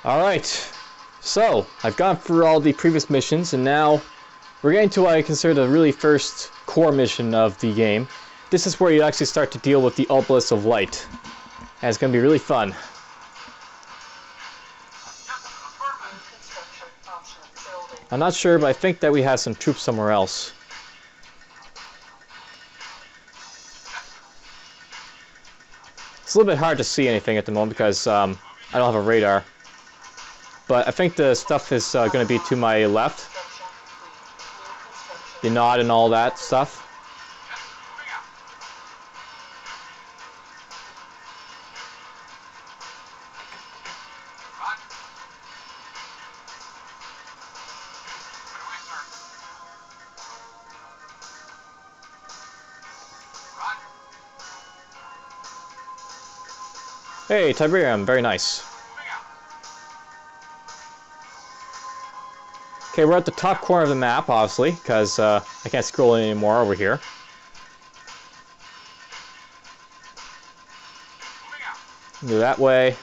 Alright, so I've gone through all the previous missions and now we're getting to what I consider the really first core mission of the game. This is where you actually start to deal with the Obelisk of Light. And it's going to be really fun. I'm not sure, but I think that we have some troops somewhere else. It's a little bit hard to see anything at the moment because I don't have a radar. But I think the stuff is going to be to my left. The nod and all that stuff. Hey, Tiberian, very nice. Okay, we're at the top corner of the map, obviously, because I can't scroll anymore over here. Go that way.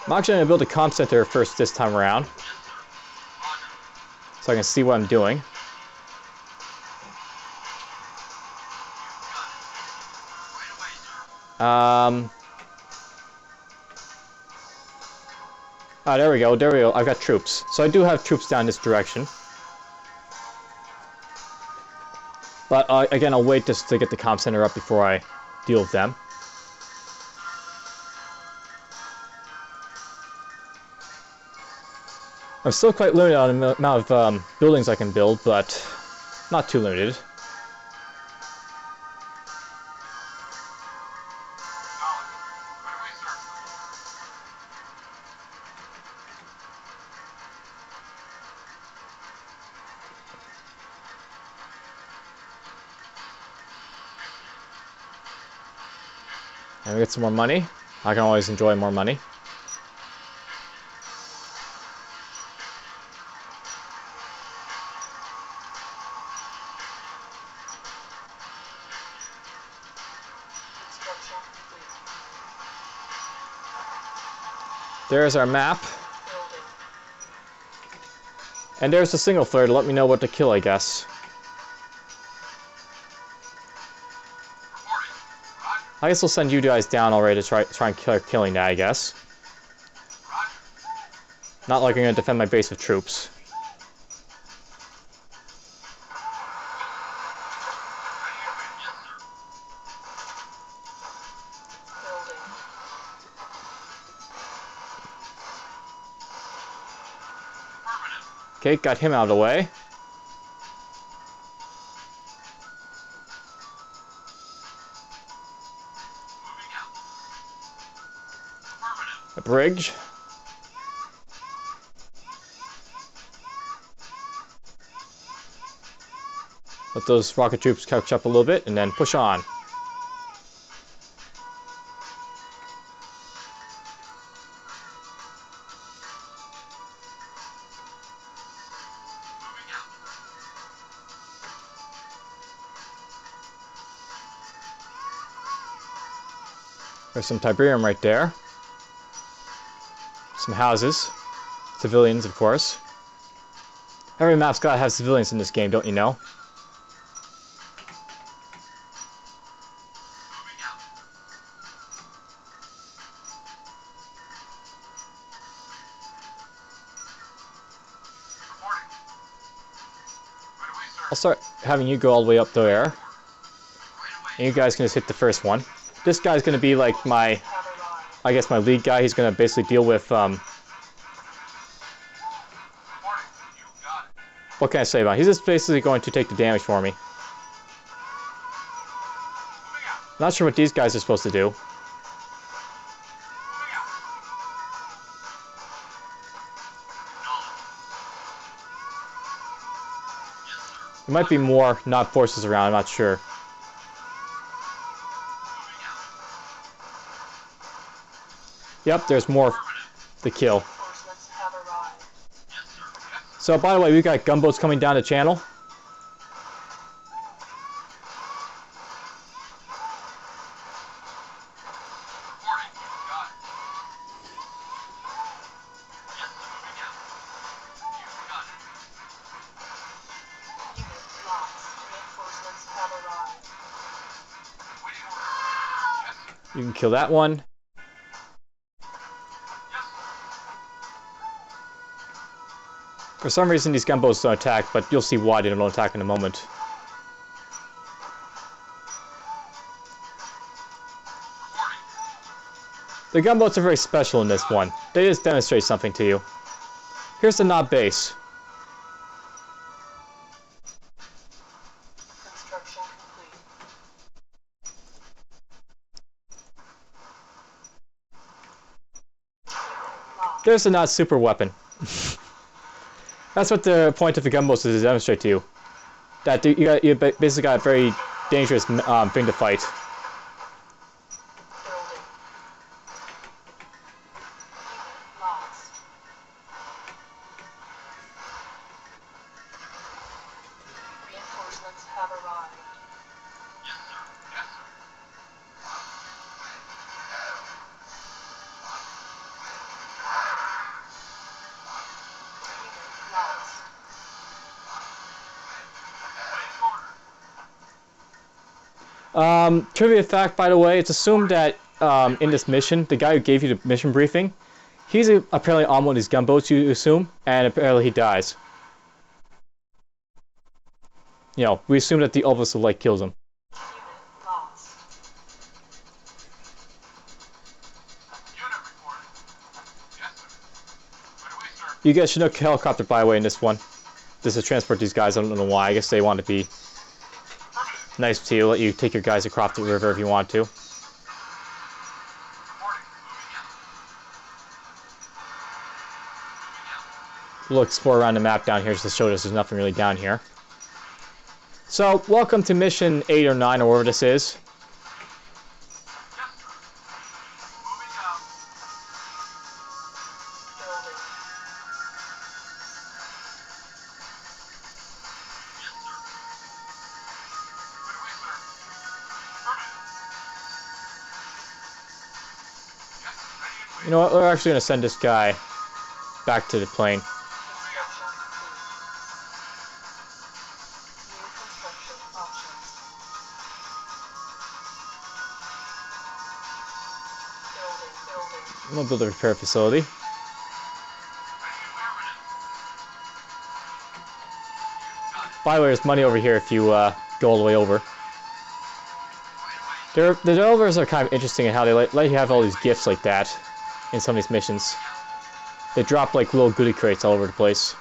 I'm actually going to build a comm center first this time around, so I can see what I'm doing. Ah, there we go, there we go. I've got troops. So I do have troops down this direction. But again, I'll wait just to get the comm center up before I deal with them. I'm still quite limited on the amount of buildings I can build, but not too limited. And we get some more money. I can always enjoy more money. There's our map. And there's the single flare to let me know what to kill, I guess. I guess we'll send you guys down already to try and kill killing that, I guess. Not like I'm going to defend my base with troops. Okay, got him out of the way. A bridge. Let those rocket troops catch up a little bit and then push on. There's some Tiberium right there. Some houses. Civilians, of course. Every map's gotta have civilians in this game, don't you know? I'll start having you go all the way up there. And you guys can just hit the first one. This guy's gonna be like my, I guess, my lead guy. He's gonna basically deal with, what can I say about him? He's just basically going to take the damage for me. Not sure what these guys are supposed to do. There might be more knock forces around, I'm not sure. Yep, there's more to kill. So, by the way, we've got gunboats coming down the channel. You can kill that one. For some reason, these gunboats don't attack, but you'll see why they don't attack in a moment. The gunboats are very special in this one. They just demonstrate something to you. Here's the Knob base. Construction complete. There's the not super weapon. That's what the point of the gunboats is to demonstrate to you. That you basically got a very dangerous thing to fight. Building. Lost. Reinforcements have arrived. Lost. Trivia fact, by the way, it's assumed that in this mission, the guy who gave you the mission briefing, he's apparently on one of these gunboats, you assume, and apparently he dies. You know, we assume that the Obelisk of Light kills him. Unit lost. Unit reporting. Yes, sir. Where do we, sir? You get a Chinook helicopter, by the way, in this one. This is to transport these guys. I don't know why. I guess they want to be nice to you, let you take your guys across the river if you want to. Reporting. Moving out. We'll explore around the map down here just to show us there's nothing really down here. So, welcome to mission 8 or 9 or whatever this is. Yes, sir. Moving out. Building. Yes, sir. Where do we, sir? Affirmative. Yes, ready and waiting. You know what, we're actually going to send this guy back to the plane. Construction complete. New construction options. Building. I'm going to build a repair facility. Ready and affirmative. Got it. By the way, there's money over here if you go all the way over. Right away. The developers are kind of interesting in how they let you have all these gifts like that in some of these missions. They drop like little goodie crates all over the place.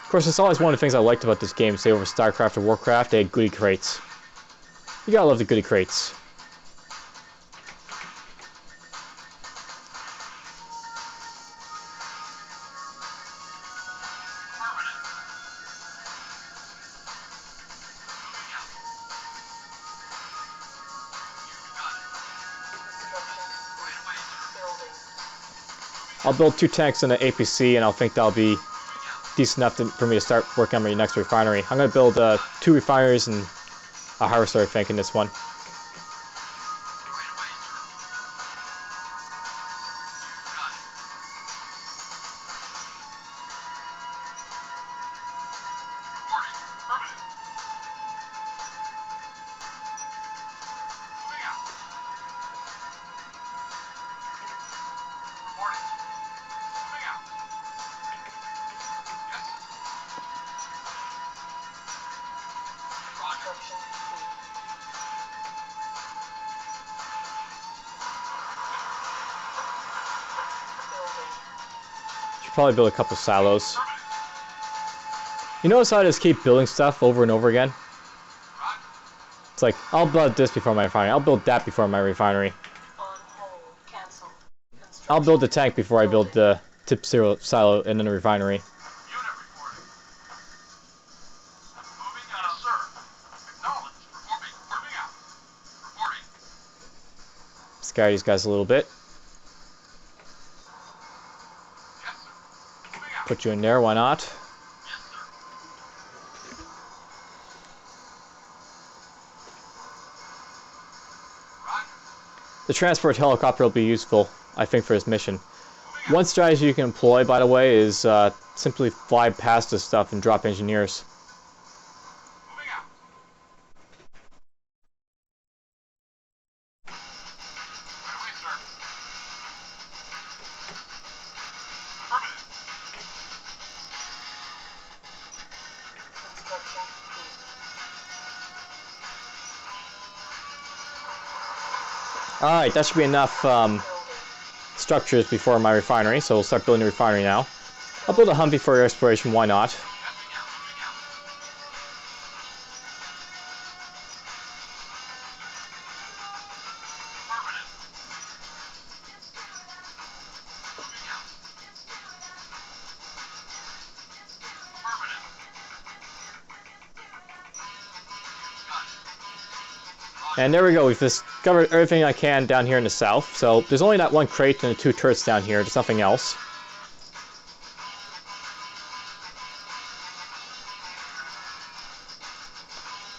Of course, it's always one of the things I liked about this game, say over StarCraft or Warcraft, they had goodie crates. You gotta love the goodie crates. Building. I'll build 2 tanks and an APC, and I'll think that'll be decent enough for me to start working on my next refinery. I'm gonna build 2 refineries and a harvester, I think, in this one. Construction complete. Building. Should probably build a couple silos. You notice how I just keep building stuff over and over again? It's like, I'll build this before my refinery, I'll build that before my refinery. On hold. Cancel. I'll build the tank before I build the tip zero silo and then the refinery. Unit reporting. Moving out, sir. Acknowledged. Moving out. Reporting. Scare these guys a little bit. Yes, sir. Moving out. Put you in there, why not? Yes, sir. Roger. The transport helicopter will be useful, I think, for this mission. One strategy you can employ, by the way, is simply fly past this stuff and drop engineers. Moving out. Alright, that should be enough structures before my refinery, so we'll start building the refinery now. I'll build a Humvee for exploration, why not? And there we go, we've discovered everything I can down here in the south. So there's only that one crate and the 2 turrets down here, there's nothing else.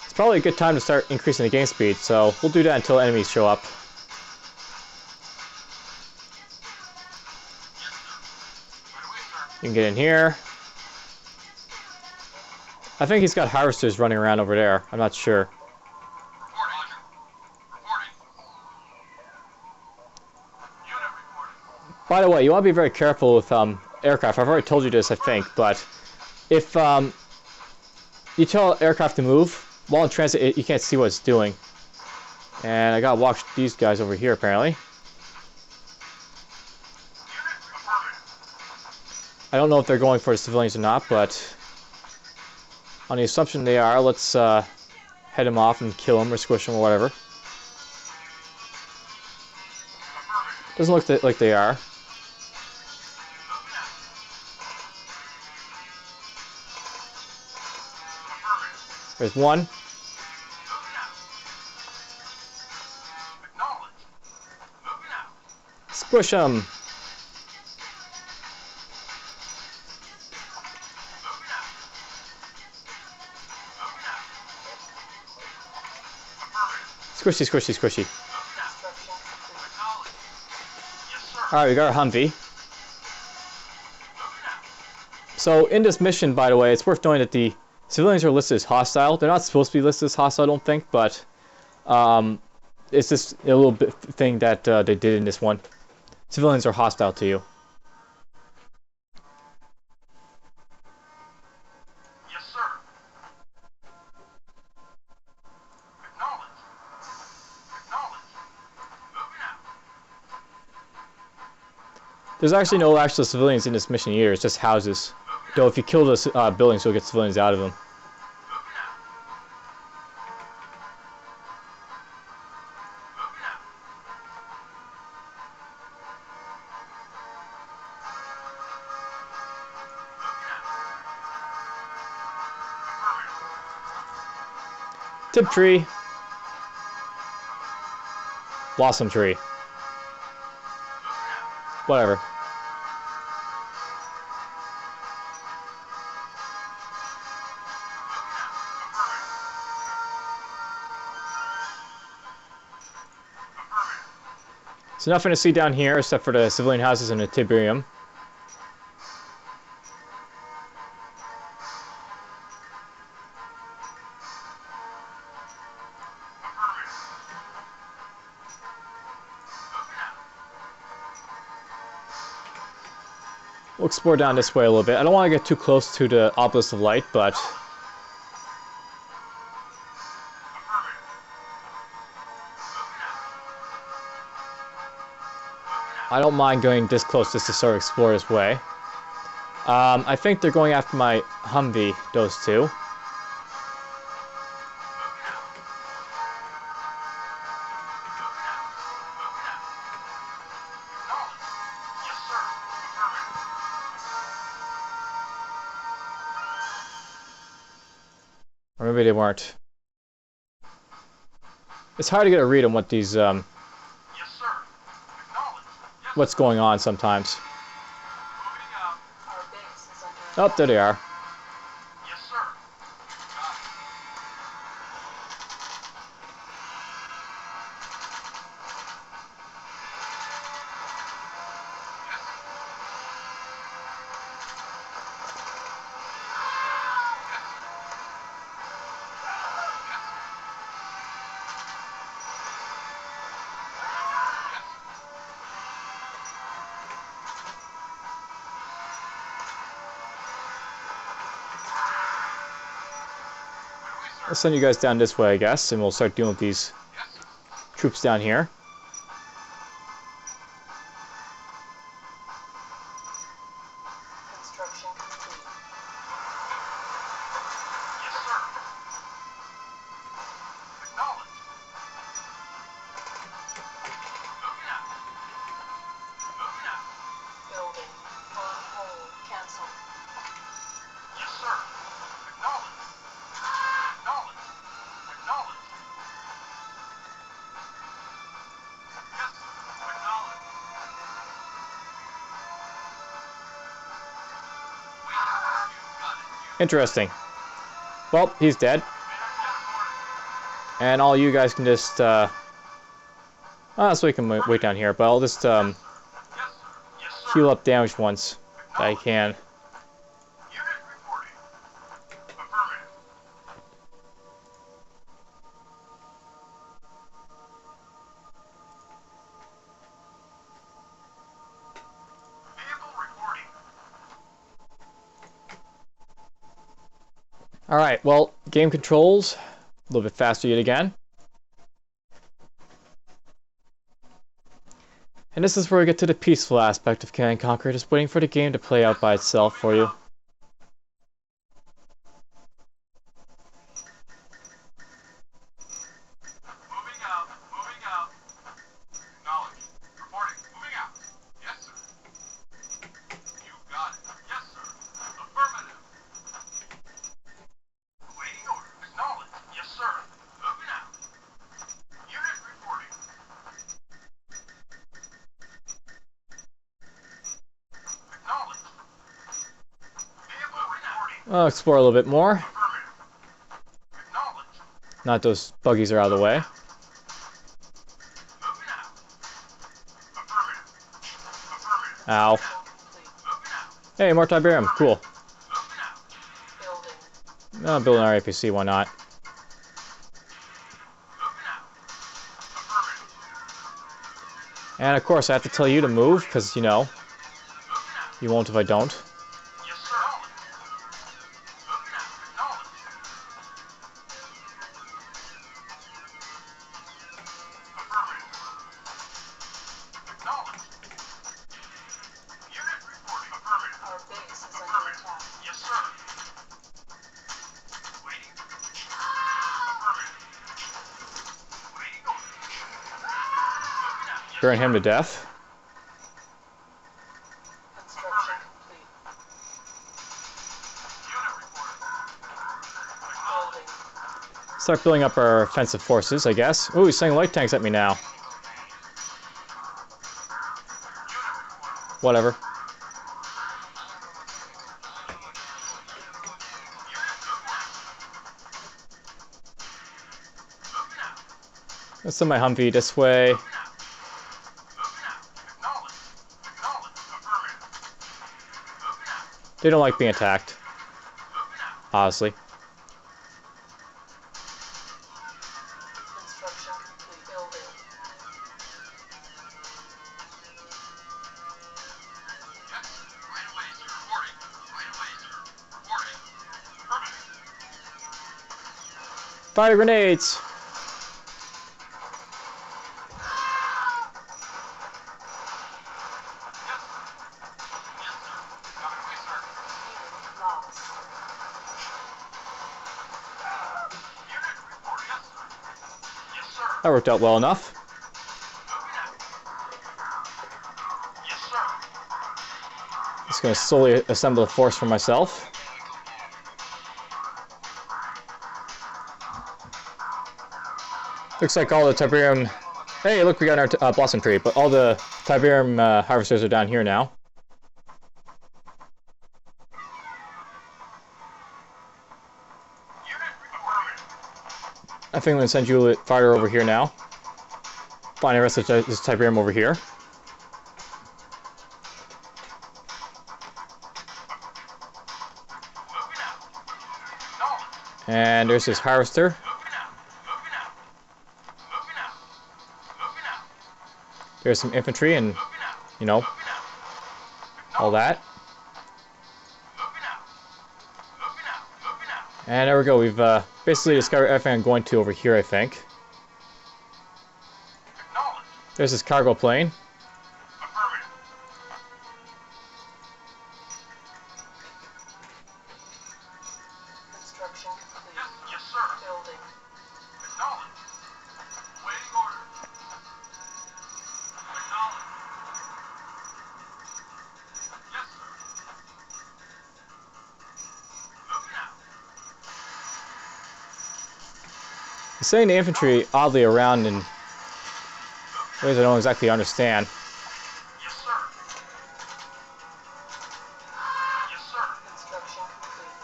It's probably a good time to start increasing the game speed, so we'll do that until enemies show up. You can get in here. I think he's got harvesters running around over there, I'm not sure. By the way, you want to be very careful with aircraft. I've already told you this, I think, but if you tell aircraft to move, while in transit, you can't see what it's doing. And I gotta watch these guys over here, apparently. I don't know if they're going for the civilians or not, but on the assumption they are, let's head them off and kill them or squish them or whatever. Doesn't look like they are. There's one. Squish him. Squishy, squishy, squishy. Alright, we got our Humvee. So in this mission, by the way, it's worth knowing that the civilians are listed as hostile. They're not supposed to be listed as hostile, I don't think, but it's just a little bit thing that they did in this one. Civilians are hostile to you. Yes, sir. Acknowledge. Acknowledge. Moving out. There's actually no actual civilians in this mission either, it's just houses. Though if you kill the buildings, you'll get civilians out of them. Tip tree. Blossom tree. Whatever. So nothing to see down here except for the civilian houses and the Tiberium. We'll explore down this way a little bit. I don't want to get too close to the Obelisk of Light, but I don't mind going this close just to sort of explore this way. I think they're going after my Humvee, those two. Or maybe they weren't. It's hard to get a read on what these, Yes, sir. Acknowledge. Yes, what's going on sometimes. moving out. Our base is under Oh, there they are. Yes, sir. Got it. I'll send you guys down this way, I guess, and we'll start dealing with these troops down here. Interesting. Well, he's dead. And all you guys can just, oh, so we can wait down here, but I'll just, heal up damaged once that I can. Unit reporting. Affirmative. Vehicle reporting. Alright, well, game controls, a little bit faster yet again. And this is where we get to the peaceful aspect of Command & Conquer, just waiting for the game to play out by itself for you. Moving out. Moving out. Acknowledged. Reporting. Moving out. Yes, sir. You got it. Yes, sir. Affirmative. Waiting order. Acknowledged. Yes, sir. Moving out. Unit reporting. Acknowledged. Vehicle reporting. I'll explore a little bit more. Affirmative. Acknowledged. Now that those buggies are out of the way. Moving out. Affirmative. Affirmative. Ow. Complete. Moving out. Hey, more Tiberium. Cool. Moving out. Building. Build an RAPC, why not? Moving out. Affirmative. And of course, I have to tell you to move, because, you know, Moving out. you won't if I don't. Yes, sir. Moving out. Acknowledged. Affirmative. Acknowledged. Unit reporting. Affirmative. Our base is under Affirmative. attack. Yes, sir. Waiting. Affirmative. Waiting order. Moving out. Yes, Burn sir. him to death. Construction complete. Unit reporting. Building. Start building up our offensive forces, I guess. Ooh, he's sending light tanks at me now. Whatever. Moving out. Let's send my Humvee this way. Moving out. Moving out. Acknowledged. Acknowledged. Affirmative. Moving out. They don't like being attacked, Moving out. honestly. Construction complete. Building. Yes. Right away, sir. Reporting. Right away, sir. Reporting. Affirmative. Fire grenades! Yes, sir. Yes, sir. Coming away, sir. Unit lost. Unit report. Yes, sir. Yes, sir. That worked out well enough. Moving out. Yes, sir. Just gonna slowly assemble a force for myself. Looks like all the Tiberium... Hey, look, we got our blossom tree, but all the Tiberium harvesters are down here now. Unit affirmative. I think I'm gonna send you farther over here now. Find the rest of this Tiberium over here. Moving out. Acknowledged. And there's this harvester. Moving out. Moving out. Moving out. Moving out. There's some infantry and, Moving out. you know, Moving out. all that. Moving out. Moving out. Moving out. And there we go. We've basically discovered everything I'm going to over here, I think. Acknowledged. There's this cargo plane. Affirmative. Construction complete. Yes, yes, sir. Building. Acknowledged. Waiting order. Acknowledged. Yes, sir. Moving out. He's sending the infantry oddly around in ways I don't exactly understand. Yes, sir. Yes, sir. Construction complete.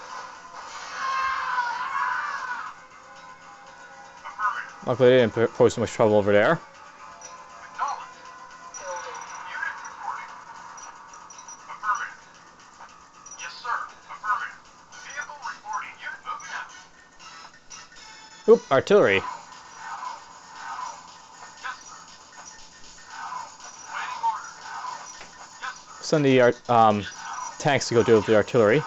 Luckily, they didn't pose so much trouble over there. Acknowledged. Building. Unit reporting. Affirmative. Yes, sir. Affirmative. Vehicle reporting. Unit moving out. Oop, artillery. Yes, sir. Waiting order. Yes, sir. Send the tanks to go deal with the artillery. Unit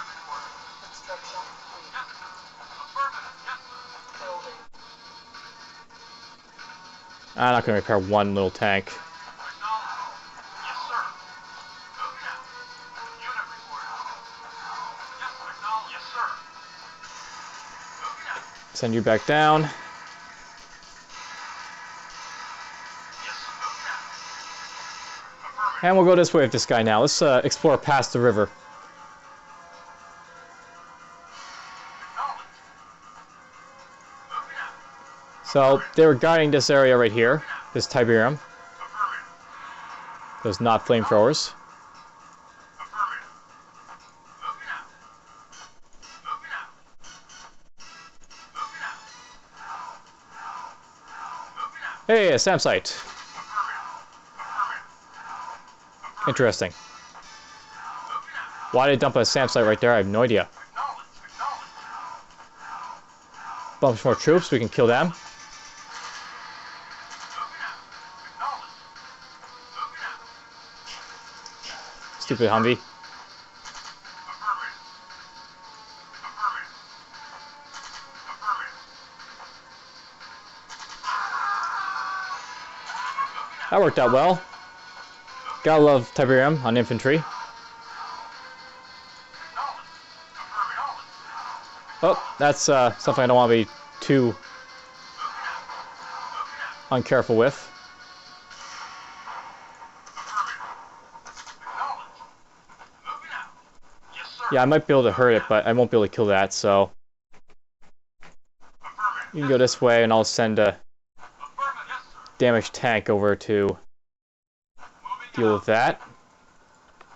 reporting. Construction complete. Yes, sir. Affirmative. Yes, sir. Building. I'm not going to repair one little tank. Acknowledged. Yes, sir. Moving out. Unit reporting. Yes, sir. Acknowledged. Yes, sir. Moving out. Send you back down. Yes, sir. Moving out. Affirmative. And we'll go this way with this guy now. Let's explore past the river. Acknowledged. Moving out. So they were guarding this area right here, this Tiberium. Affirmative. Those not flamethrowers. Affirmative. Moving out. Moving out. Moving out. Moving out. Hey, a SAM site. Affirmative. Affirmative. Interesting. Moving out. Why did they dump a SAM site right there? I have no idea. Acknowledged. Acknowledged. Bunch more troops, we can kill them. Moving out. Acknowledged. Moving out. Stupid Humvee. Affirmative. Affirmative. Affirmative. That worked out well. Gotta love Tiberium on infantry. Acknowledged. Affirmative. Oh, that's something I don't want to be too uncareful with. Acknowledged. Moving out. Yes, sir. Yeah, I might be able to hurt it, but I won't be able to kill that, so Affirmative. you can go this way and I'll send a Affirmative. Yes, sir. damaged tank over to Moving deal out. with that.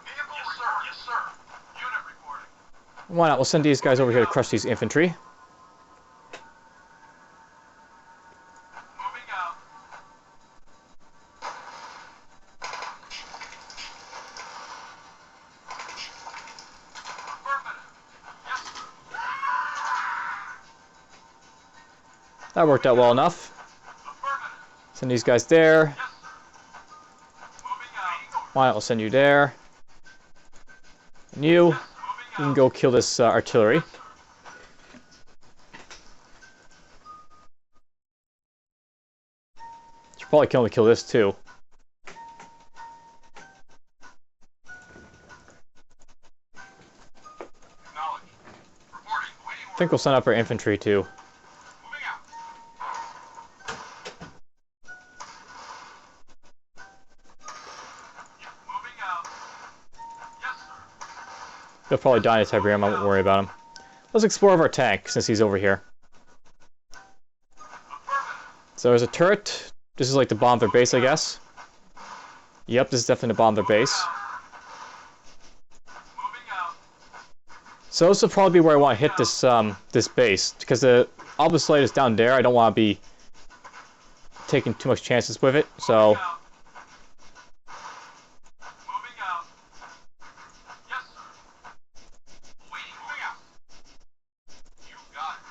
Vehicle yes, sir. Yes, sir. Unit reporting. Why not? We'll send these guys over here to crush these infantry. Moving out. Affirmative. Yes, sir. That worked out well enough. Affirmative. Send these guys there. Yes, sir. Moving out. Why not? We'll send you there. And you, Moving can out. go kill this artillery. Should probably kill this too. Acknowledged. Reporting. Waiting I order. think we'll send up our infantry too. Moving out. Moving out. Yes, sir. He'll probably die in Tiberium, I won't worry about him. Let's explore our tank since he's over here. Affirmative. So there's a turret. This is like the bomb their base, I guess. Yep, this is definitely the bomb their base. Moving out. So this will probably be where I want to hit this this base, because the Obelisk of Light is down there. I don't want to be taking too much chances with it. So Moving out. Moving out. Yes, sir. Waiting. Moving out. You got it.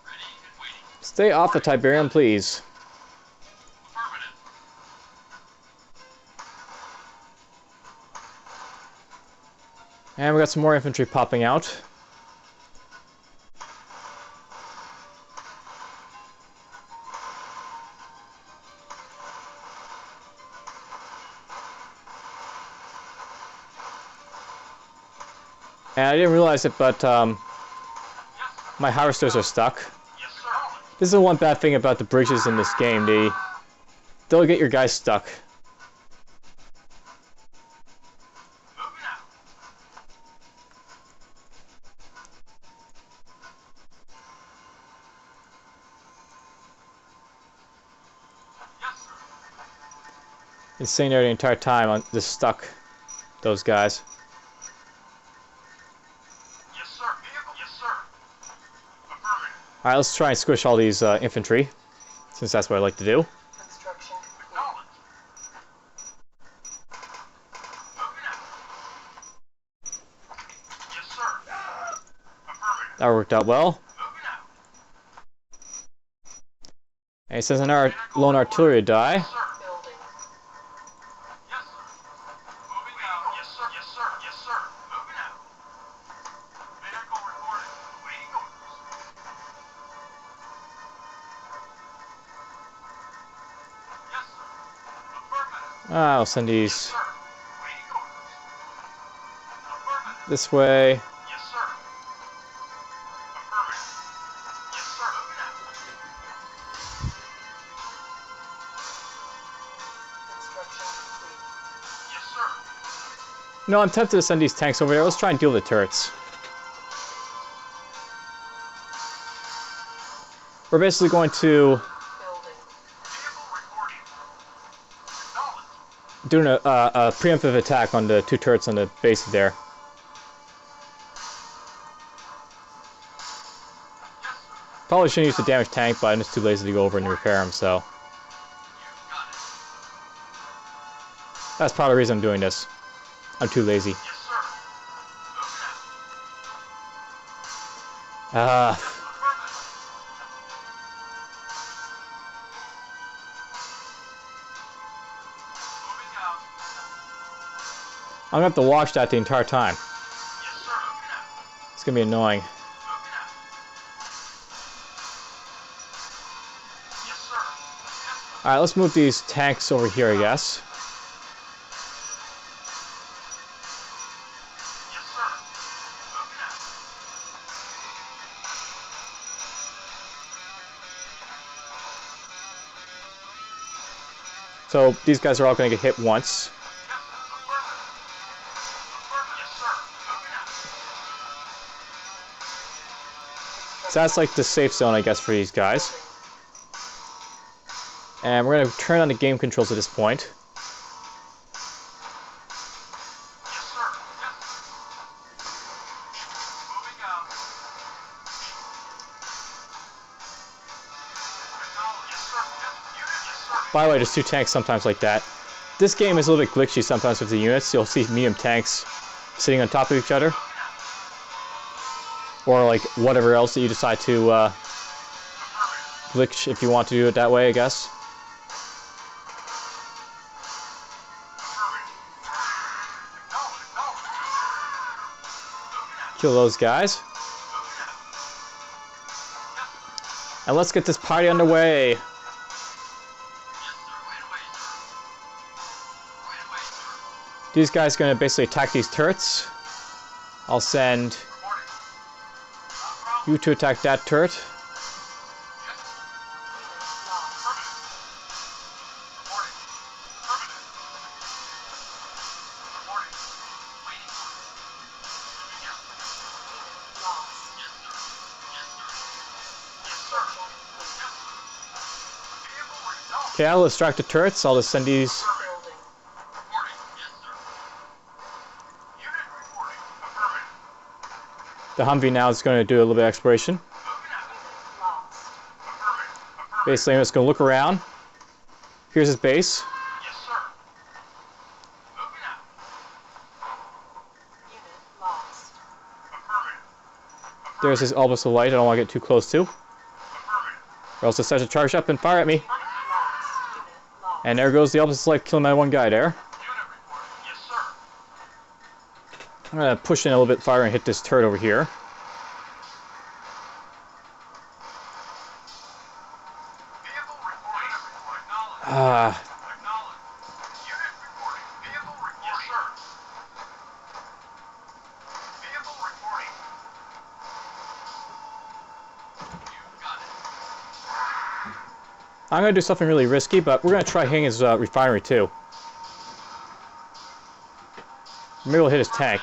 Ready and waiting. stay off the Tiberium, please. Affirmative. And we got some more infantry popping out. And I didn't realize it, but Yes, sir. my harvesters are stuck. Yes, sir. This is the one bad thing about the bridges in this game. They'll get your guys stuck. Moving out. Yes, sir. Been sitting there the entire time on just stuck. Those guys. Yes, sir. Vehicle. Yes, sir. Affirmative. Alright, let's try and squish all these infantry, since that's what I like to do. Construction complete. Acknowledged. Moving out. Yes, sir. Affirmative. That worked out well. Moving out. And since another lone artillery die, Yes, sir. Building. Yes, sir. Moving out. Yes, sir. Yes, sir. Yes, sir. Moving out. Vehicle reporting. Waiting orders. Yes, sir. Affirmative. I'll send these Sir. Waiting orders. Affirmative. this way. Yes, sir. Affirmative. Yes, sir. Moving out. Construction complete. Yes, sir. No, I'm tempted to send these tanks over there. Let's try and deal with the turrets. We're basically going to Building. Vehicle reporting. Acknowledged. do a preemptive attack on the 2 turrets on the base there. Yes, sir. Probably shouldn't use the damaged tank, but I'm just too lazy to go over and repair them, so You got it. that's part of the reason I'm doing this. I'm too lazy. Yes, sir. Moving out. Ah, Affirmative. Moving out. I'm gonna have to watch that the entire time. Yes, sir. Moving out. It's gonna be annoying. Moving out. Yes, sir. Yes, sir. Alright, let's move these tanks over here, I guess. Yes, sir. Moving out. So these guys are all gonna get hit once. Yes, sir. Affirmative. Affirmative. Yes, sir. Moving out. So that's like the safe zone, I guess, for these guys. And we're gonna turn on the game controls at this point. Yes, sir. Yes, sir. Moving out. Acknowledged. Yes, sir. Yes, unit. Yes, sir. By the way, there's 2 tanks sometimes like that. This game is a little bit glitchy sometimes with the units. You'll see medium tanks sitting on top of each other. Or like whatever else that you decide to glitch if you want to do it that way, I guess. Kill those guys. And let's get this party underway. These guys are going to basically attack these turrets. I'll send you to attack that turret. Unit lost. Okay, I'll distract the turrets. I'll just send these. Building. The Humvee now is going to do a little bit of exploration. Unit lost. Basically, I'm just going to look around. Here's his base. Unit lost. There's his Obelisk of Light. I don't want to get too close to. Or else it starts to charge up and fire at me. Unit lost. Unit lost. And there goes the Obelisk of Light, killing my one guy there. I'm going to push in a little bit farther and hit this turret over here. Ah, I'm going to do something really risky, but we're going to try hitting his refinery too. Maybe we'll hit his tank.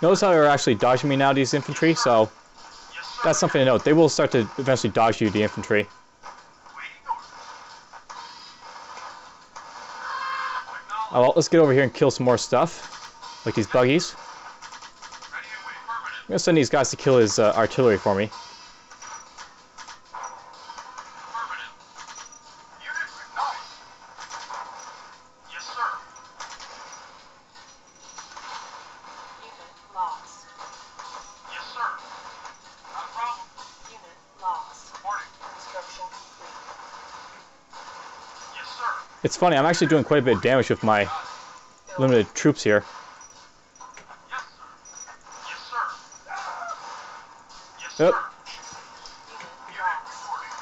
Notice how they're actually dodging me now, these infantry, so Yes, sir. that's something to note. They will start to eventually dodge you, the infantry. Waiting orders. Oh, well, let's get over here and kill some more stuff, like these buggies. Ready and wait. Affirmative. I'm gonna send these guys to kill his artillery for me. Affirmative. Unit acknowledged. Yes, sir. Unit lost. Yes, sir. Not a problem. Unit lost. Reporting. Construction complete. Yes, sir. It's funny, I'm actually doing quite a bit of damage with my Got it. limited troops here. Yes, sir. Yes, sir. Yes, Yep. sir. Unit Unit lost. reporting.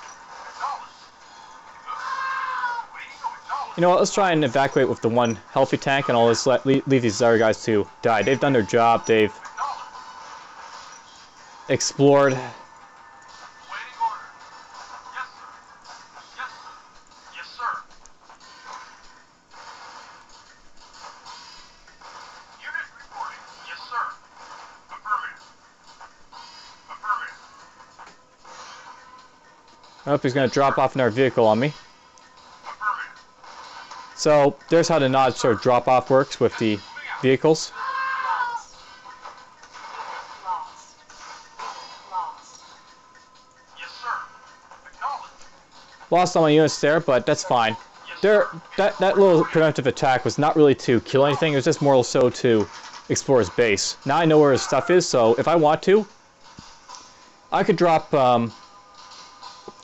Acknowledged. Waiting to acknowledge. You know what, let's try and evacuate with the one healthy tank, and I'll just leave these other guys to die. They've done their job, they've Acknowledged. explored. Waiting order. Yes, sir. Yes, sir. Yes, sir. Unit reporting. Yes, sir. Affirmative. Affirmative. I hope he's gonna drop off another vehicle on me. Affirmative. So, there's how the nod sort of drop off works with the vehicles. Unit lost. Unit lost. Unit lost. Yes, sir. Acknowledged. Lost all my units there, but that's fine. Yes, There, sir. that little preemptive attack was not really to kill anything, it was just more so to explore his base. Now I know where his stuff is, so if I want to, I could drop,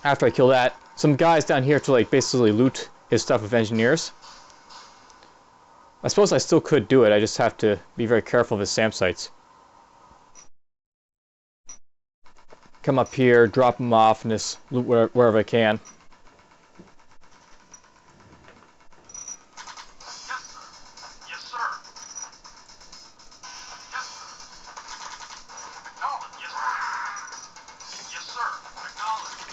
after I kill that, some guys down here to like basically loot his stuff with engineers. I suppose I still could do it, I just have to be very careful of his SAM sites. Come up here, drop them off, and just loot wherever I can. Yes, sir. Yes, sir. Yes, sir. Acknowledged. Yes, sir. Yes, sir. Acknowledged.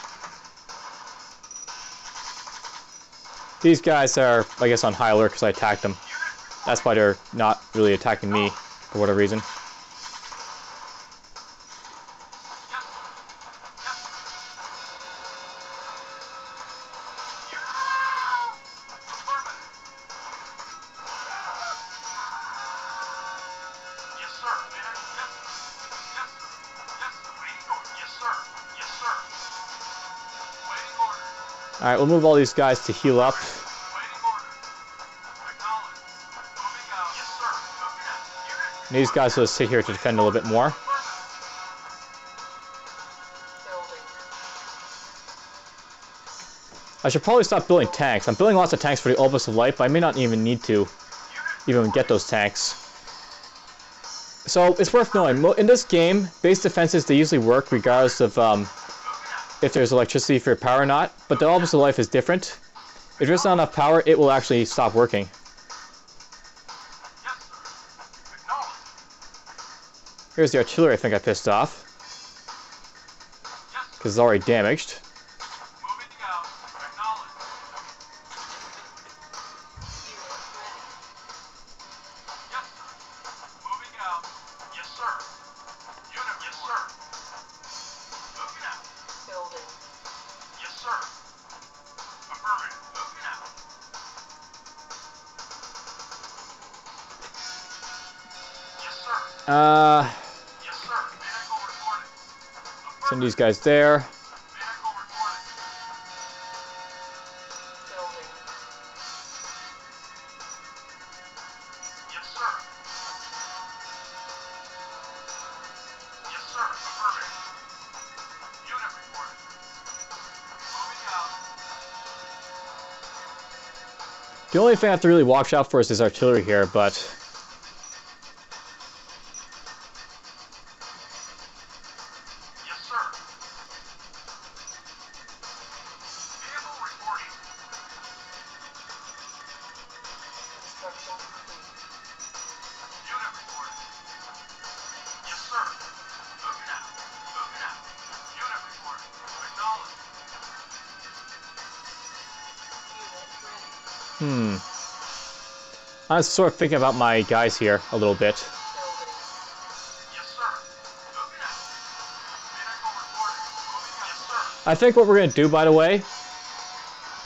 These guys are, I guess, on high alert because I attacked them. That's why they're not really attacking me, for whatever reason. Yes, sir. Yes, sir. Affirmative. Yes, sir. Yes, sir. Yes, sir. Yes, sir. Waiting order. Yes, sir. Yes, sir. Waiting order. Alright, we'll move all these guys to heal up. Waiting order. Acknowledged. Moving out. Yes, sir. Moving out. Unit. And these guys will sit here to defend a little bit more. Building. I should probably stop building tanks. I'm building lots of tanks for the Obelisk of Light, but I may not even need to even get those tanks. So, it's worth knowing, in this game, base defenses, they usually work regardless of if there's electricity for your power or not, but the Obelisk of Life is different. If there's not enough power, it will actually stop working. Yes, sir. Acknowledged. Here's the artillery I think I pissed off, Yes, sir. because it's already damaged. Moving out. Acknowledged. Unit ready. Yes, sir. Moving out. Yes, sir. Unit. Yes, sir. Moving out. Building. Yes, sir. Affirmative. Moving out. Yes, sir. Uh, Yes, sir. Vehicle reporting. send these guys there. Vehicle reporting. Building. Yes, sir. Yes, sir. Affirmative. Unit reporting. Moving out. The only thing I have to really watch out for is this artillery here, but Yes, sir. Vehicle reporting. Construction complete. Unit reporting. Yes, sir. Moving out. Moving out. Unit reporting. Acknowledged. Unit ready. I was sort of thinking about my guys here a little bit. Building. I think what we're going to do, by the way,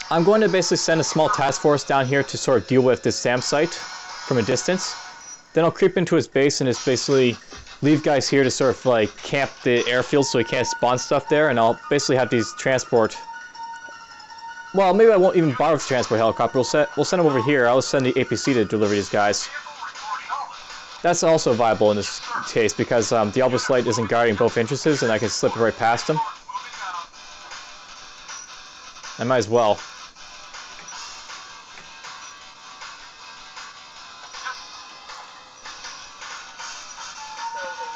I'm going to basically send a small task force down here to sort of deal with this SAM site from a distance. Then I'll creep into his base and just basically leave guys here to sort of like camp the airfield so he can't spawn stuff there, and I'll basically have these transport. Well, maybe I won't even bother with the transport helicopter. We'll send them over here. I'll send the APC to deliver these guys. That's also viable in this case because the Obelisk of Light isn't guarding both entrances, and I can slip right past them. I might as well. Building.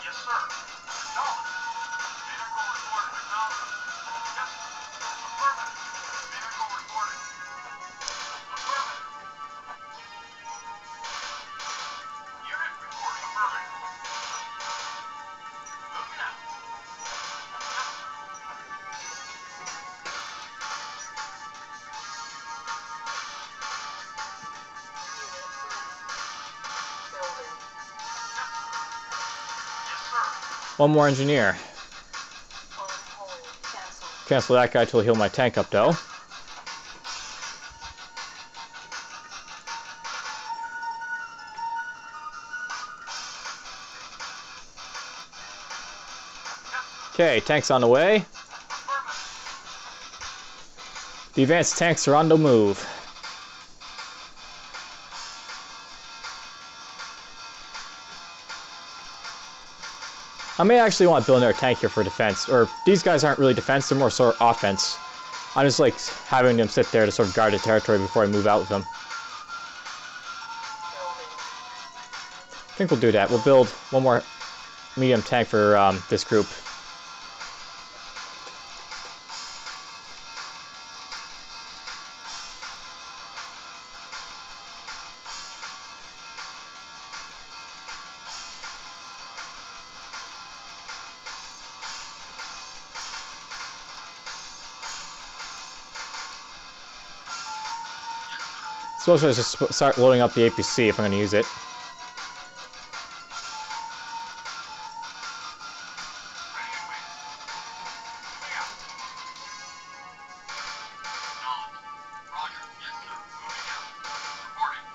Yes, sir. Acknowledged. Vehicle reported. Acknowledged. Yes, sir. Affirmative. Vehicle reported. Affirmative. Unit report. Affirmative. Moving out. Yes, sir. Unit ready. Building. Yes, sir. One more engineer. On hold. Cancel. Cancel that guy till I heal my tank up, though. Okay, tanks on the way. The advanced tanks are on the move. I may actually want to build another tank here for defense. Or, these guys aren't really defense, they're more sort of offense. I just like having them sit there to sort of guard the territory before I move out with them. Building. I think we'll do that. We'll build one more medium tank for this group. Suppose I just start loading up the APC if I'm going to use it. Ready and waiting. Moving out. Acknowledged. Roger. Yes, sir. Moving out. Reporting.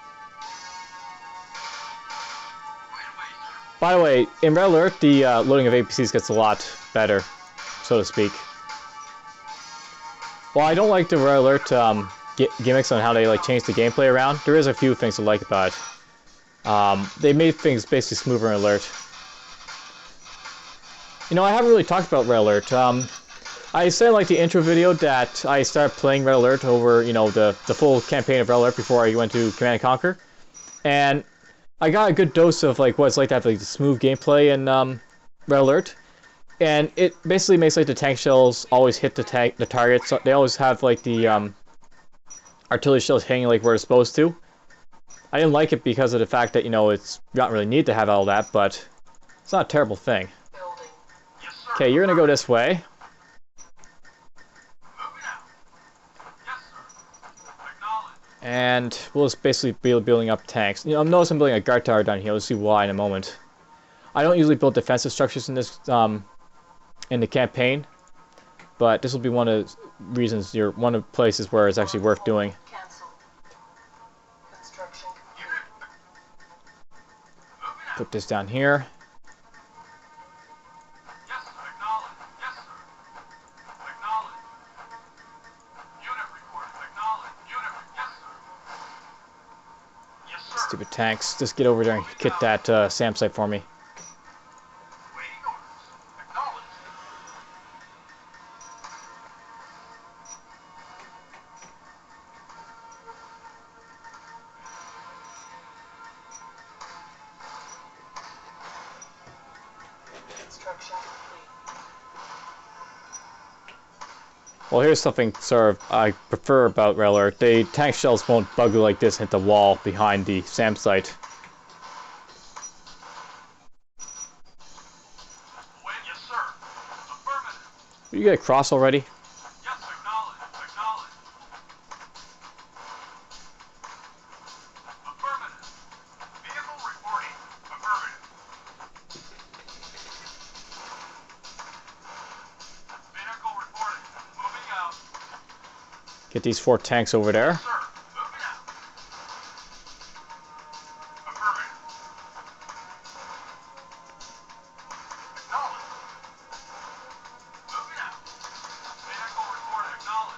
Right away, sir. By the way, in Red Alert, the loading of APCs gets a lot better, so to speak. While I don't like the Red Alert gimmicks on how they like change the gameplay around, there is a few things to like about it. They made things basically smoother in Alert. You know, I haven't really talked about Red Alert. I said in like the intro video that I started playing Red Alert over, you know, the full campaign of Red Alert before I went to Command & Conquer. And I got a good dose of like what it's like to have like the smooth gameplay in Red Alert. And it basically makes like the tank shells always hit the targets. So they always have like the artillery shells hanging like where it's supposed to. I didn't like it because of the fact that, you know, it's not really need to have all that, but it's not a terrible thing. Building. Yes, sir. Okay, you're gonna go this way. Moving out. Yes, sir. Acknowledged. And we'll just basically be building up tanks. You know, notice I'm building a guard tower down here. Let's see why in a moment. I don't usually build defensive structures in this in the campaign, but this will be one of the reasons, one of the places where it's actually worth doing. Cancel. Construction complete. Unit. Moving out. Put this down here. Yes, sir. Acknowledged. Yes, sir. Acknowledged. Unit reported. Acknowledged. Unit. Yes, sir. Yes, sir. Stupid tanks. Just get over there and hit that SAM site for me. Waiting orders. Acknowledged. Construction complete. Well, here's something sort of I prefer about Red Alert. The tank shells won't bug you like this and hit the wall behind the SAM site. Wait. Yes, sir. Affirmative. You get across already? Yes, acknowledged. Acknowledged. Affirmative. Vehicle reporting. Affirmative. Get these 4 tanks over there. Sir, moving out. Affirmative. Acknowledged. Moving out. Vehicle reported acknowledged.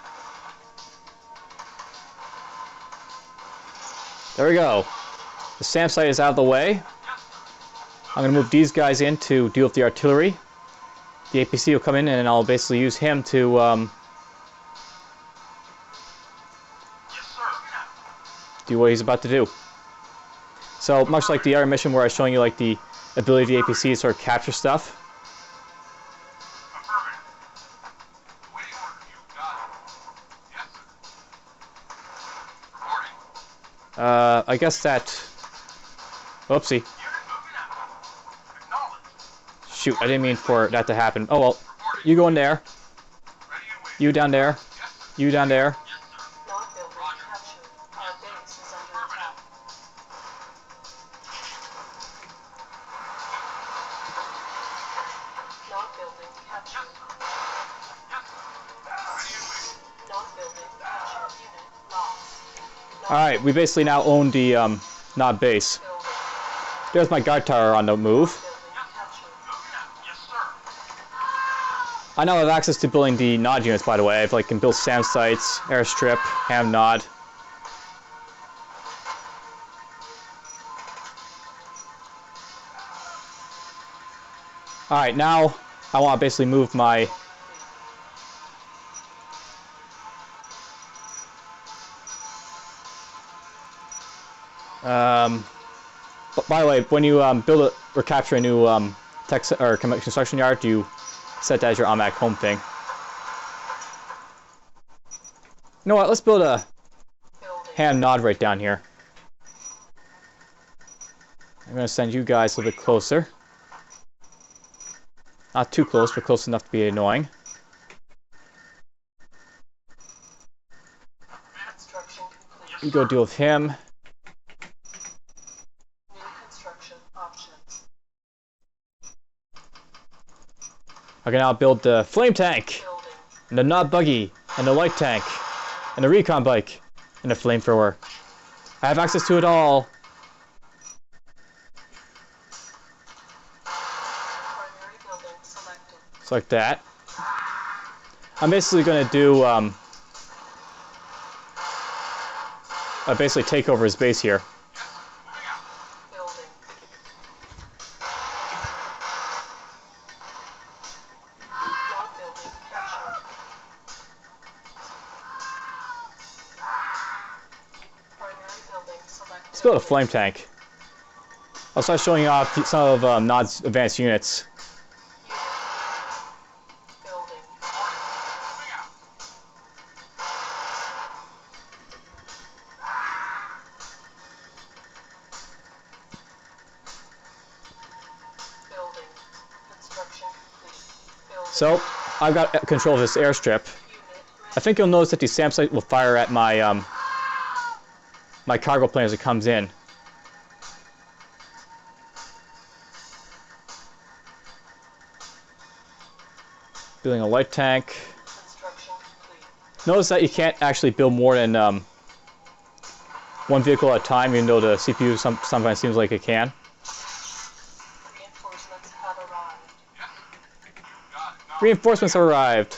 There we go. The SAM site is out of the way. Yes, sir. I'm going to move these guys in to deal with the artillery. The APC will come in and I'll basically use him to Yes, sir. Moving out. do what he's about to do. So much like the other mission where I was showing you like the ability of the APC to sort of capture stuff. Affirmative. Waiting order. You got it. Yes, sir. Reporting. I guess that... Whoopsie. Unit moving out. Acknowledged. Shoot, I didn't mean for that to happen. Oh well. You go in there. Ready and waiting. You down there. Yes, sir. You down there. Yes, sir. Not building captured. Our base is under attack. Not building Yes, captured. sir. Yes, sir. Ready and waiting. Not building captured. Unit lost. Not Alright, we basically now own the Nod base. building. There's my guard tower on the move. Building captured. Moving out. Yes, sir. I now have access to building the Nod units, by the way. I can build SAM sites, airstrip, ham Nod. Alright, now I want to basically move my... by the way, when you build a, or capture a new or construction yard, you set that as your automatic home thing. You know what? Let's build a Building. ham Nod right down here. I'm going to send you guys a little bit closer. Not too close, but close enough to be annoying. Construction complete. You go deal with him. New construction options. I can now build the flame tank, Building. and the Nod buggy, and the light tank, and the recon bike, and the flamethrower. I have access to it all. Primary building selected. It's like that. I'm basically going to do basically take over his base here. Building. Not building captured. Primary building selected. Let's build a flame tank. I'll start showing you off some of Nod's advanced units. Building. Moving out. Building. Construction complete. Building. So, I've got control of this airstrip. Unit I think you'll notice that the SAM site will fire at my my cargo plane as it comes in. Building a light tank. construction complete. Notice that you can't actually build more than one vehicle at a time, even though the CPU sometimes seems like it can. Reinforcements have arrived. Yes, sir. You got it. Now, Reinforcements have arrived.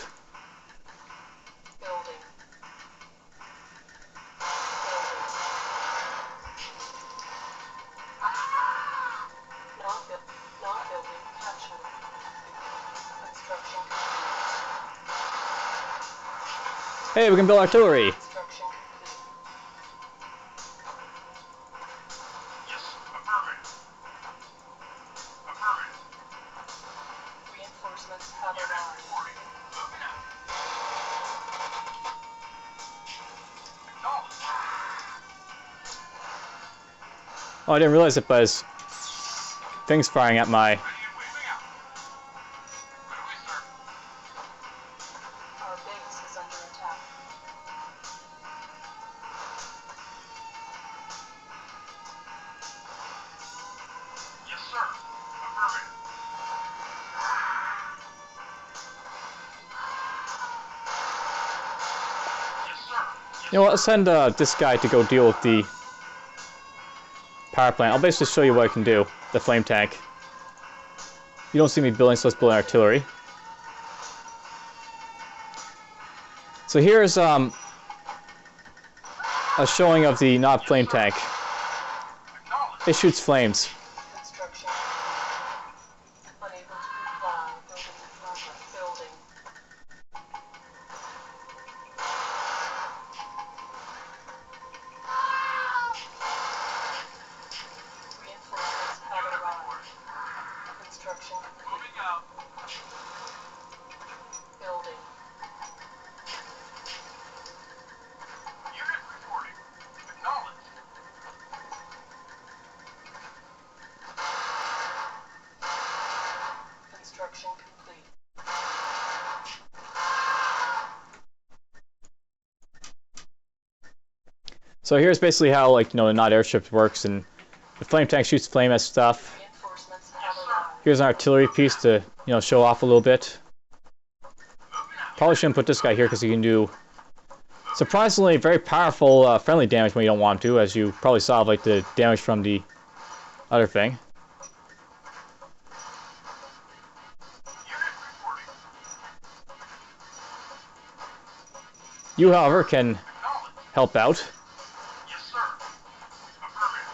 Building. Not building captured. Construction complete. Hey, we can build artillery. Construction complete. yes, affirmative. Affirmative. Reinforcements have Unit arrived. reporting. Moving out. Acknowledged. Oh, I didn't realize it, but his thing's firing at my... Ready and waiting. Out. Ready, sir. Our base is under attack. Yes, sir. Affirmative. Yes, sir. You know what, let's send this guy to go deal with the power plant. I'll basically show you what I can do. The flame tank. You don't see me building, so let's build an artillery. So here's a showing of the not flame tank. It shoots flames. Construction. Unable to comply. Building in progress. Building. Reinforcements have arrived. Construction complete. Moving out. Building. Unit reporting. Acknowledged. Construction complete. So here's basically how, like, you know, the not airship works, and the flame tank shoots flame at stuff. Reinforcements have arrived. Here's an artillery piece to, you know, show off a little bit. Probably shouldn't put this guy here because he can do surprisingly very powerful friendly damage when you don't want to, as you probably saw, like, the damage from the other thing. Unit reporting. You, however, can Acknowledged. help out. Yes, sir. Affirmative.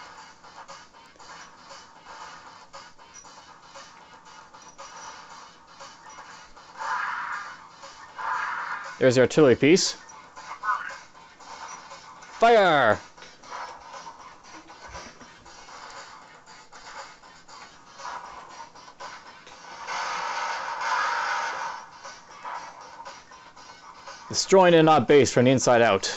There's the artillery piece. Affirmative. Fire! Destroying an odd base from the inside out.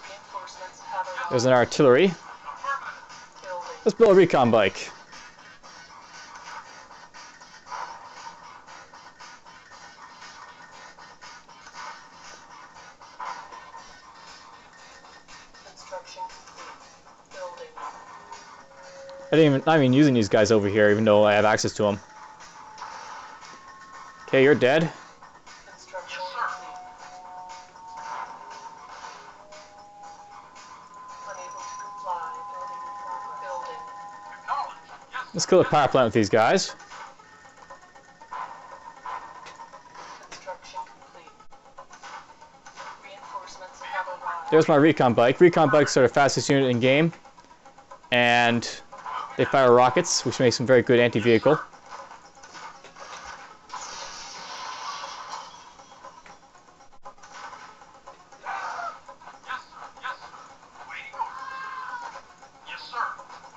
Reinforcements have arrived. There's an artillery. Affirmative. Building. Let's build a recon bike. Construction complete. Building. I'm even using these guys over here, even though I have access to them. Okay, you're dead. Construction Yes, sir. complete. Unable to comply. Building in progress. Building. Acknowledged. Yes. Let's kill the power plant with these guys. Construction complete. Reinforcements have arrived. There's my recon bike. Recon bikes are the fastest unit in game, and they fire rockets, which makes them very good anti-vehicle. Yes, sir. Yes, sir. Waiting orders. Yes, sir.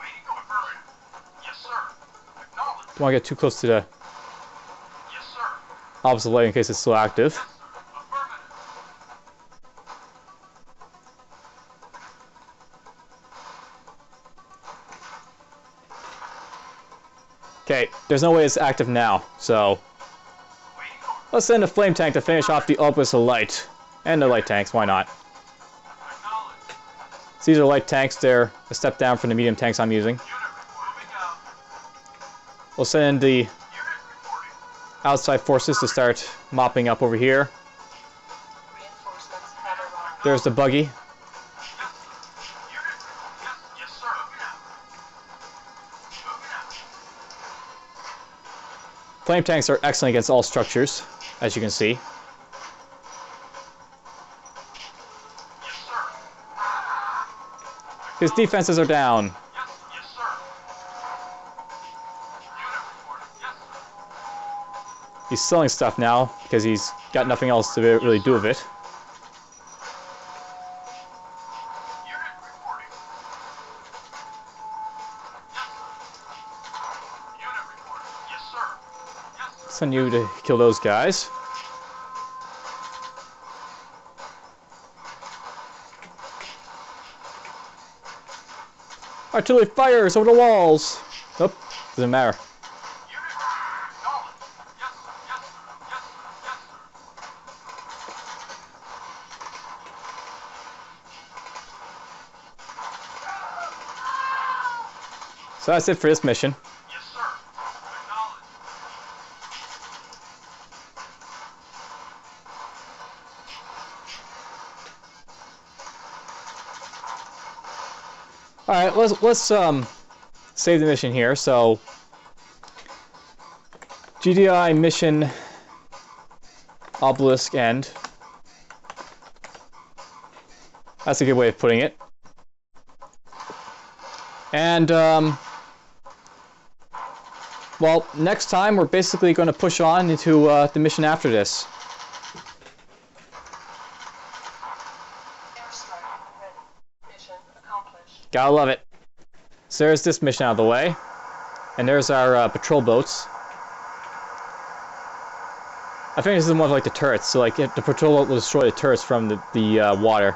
Waiting orders. Affirmative. Yes, sir. Acknowledged. Don't want to get too close to the Yes, sir. opposite light in case it's still active. Yes, sir. Affirmative. Okay, there's no way it's active now, so Waiting orders. let's send a flame tank to finish off the Obelisk of Light. And the light tanks, why not? Acknowledged. So these are light tanks, they're a step down from the medium tanks I'm using. Unit reporting. Moving out. We'll send in the Unit reporting. outside forces to start mopping up over here. Reinforcements have arrived. There's the buggy. Yes, sir. Unit reporting. Yes, yes, sir. Moving out. Moving out. Flame tanks are excellent against all structures, as you can see. Yes, sir. His defenses are down. Yes, yes, sir. Unit reporting. Yes, sir. He's selling stuff now, because he's got nothing else to really do with it. Unit reporting. Yes, sir. Unit reporting. Yes, sir. Yes, sir. Send you to kill those guys. Artillery fires over the walls! Nope, doesn't matter. Unit acknowledged. Yes, sir. Yes, sir. Yes, sir. Yes, sir. So that's it for this mission. Yes, sir. Acknowledged. let's save the mission here. So GDI mission Obelisk end. That's a good way of putting it. And well, next time we're basically going to push on into the mission after this. Airstrike ready. Mission accomplished. Gotta love it. So there's this mission out of the way. And there's our patrol boats. I think this is one of like the turrets. So like if the patrol boat will destroy the turrets from the water.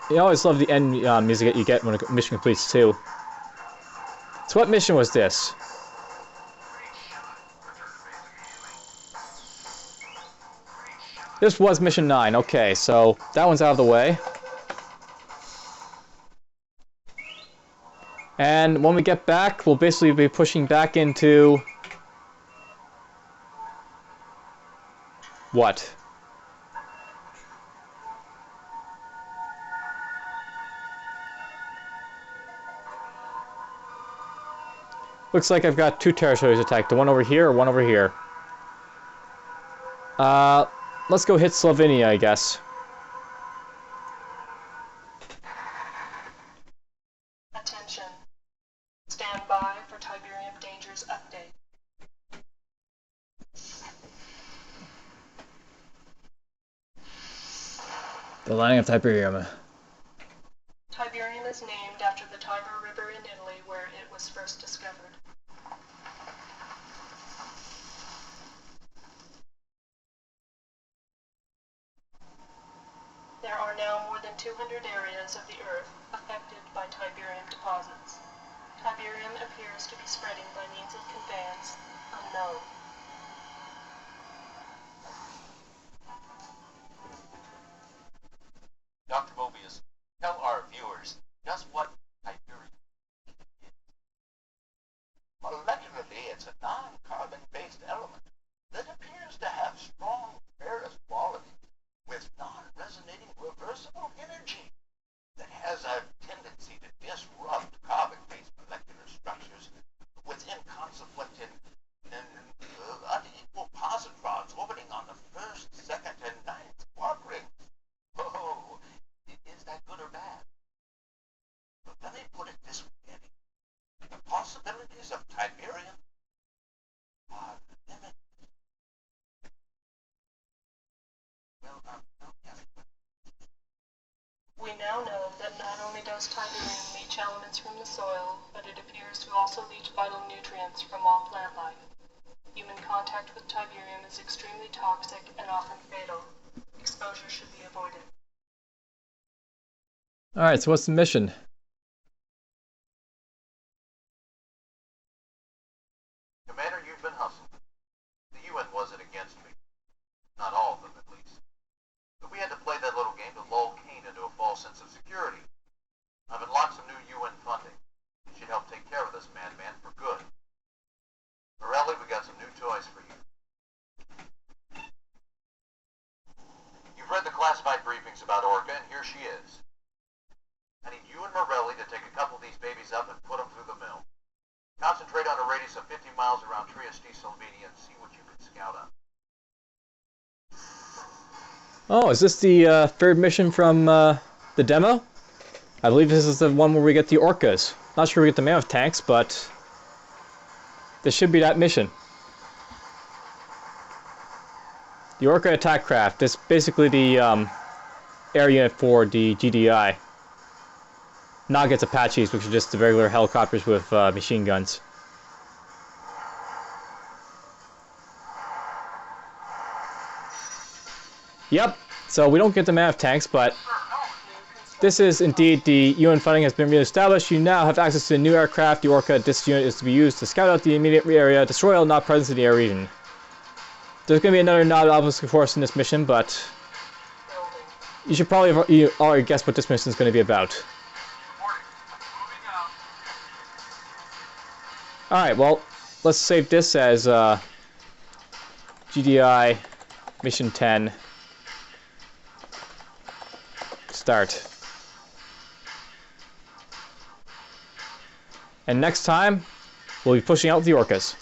You always love the end music that you get when a mission completes too. So what mission was this? This was mission 9. Okay, so that one's out of the way. And when we get back, we'll basically be pushing back into... what? Looks like I've got 2 territories attacked. The one over here or one over here. Let's go hit Slovenia, I guess. Attention. Stand by for Tiberian dangers update. The landing of Tiberian. Tiberian is named after the Tiber River in Italy where it was first discovered. There are now more than 200 areas of the Earth affected by Tiberium deposits. Tiberium appears to be spreading by means of conveyance unknown. Dr. Mobius, tell our viewers just what Tiberium is. Molecularly, it's a non-carbon-based element that appears to have strong ferrous qualities with non-resonating reversible energy that has a tendency to disrupt carbon-based molecular structures with inconsequent and unequal positrons orbiting on the first, second, and ninth quadrants. Oh, is that good or bad? But let me put it this way, Eddie. The possibilities of Tiberium are limitless. Well, yes, but We now know that not only does Tiberium leach elements from the soil, but it appears to also leach vital nutrients from all plant life. Human contact with Tiberium is extremely toxic and often fatal. Exposure should be avoided. Alright, so what's the mission? Commander, you've been hustled. The UN wasn't against me. Not all of them, at least. But we had to play that little game to lull Kane into a false sense of security. I've unlocked some new UN funding. It should help take care of this madman for good. Morelli, we got some new toys for you. You've read the classified briefings about Orca, and here she is. I need you and Morelli to take a couple of these babies up and put them through the mill. Concentrate on a radius of 50 miles around Trieste, Slovenia, and see what you can scout up. Oh, is this the third mission from the demo? I believe this is the one where we get the orcas. Not sure we get the mammoth tanks, but this should be that mission. The Orca attack craft. This is basically the air unit for the GDI. Not against Apaches, which are just the regular helicopters with machine guns. Yep, so we don't get the mammoth tanks, but this is indeed the UN funding has been re-established. You now have access to a new aircraft. The Orca. This unit is to be used to scout out the immediate area, destroy all not present in the air region. There's going to be another non-obelisk force in this mission, but Building. You should probably have you already guessed what this mission is going to be about. Reporting. Moving out. Alright, well, let's save this as GDI Mission 10. Start. And next time, we'll be pushing out the orcas.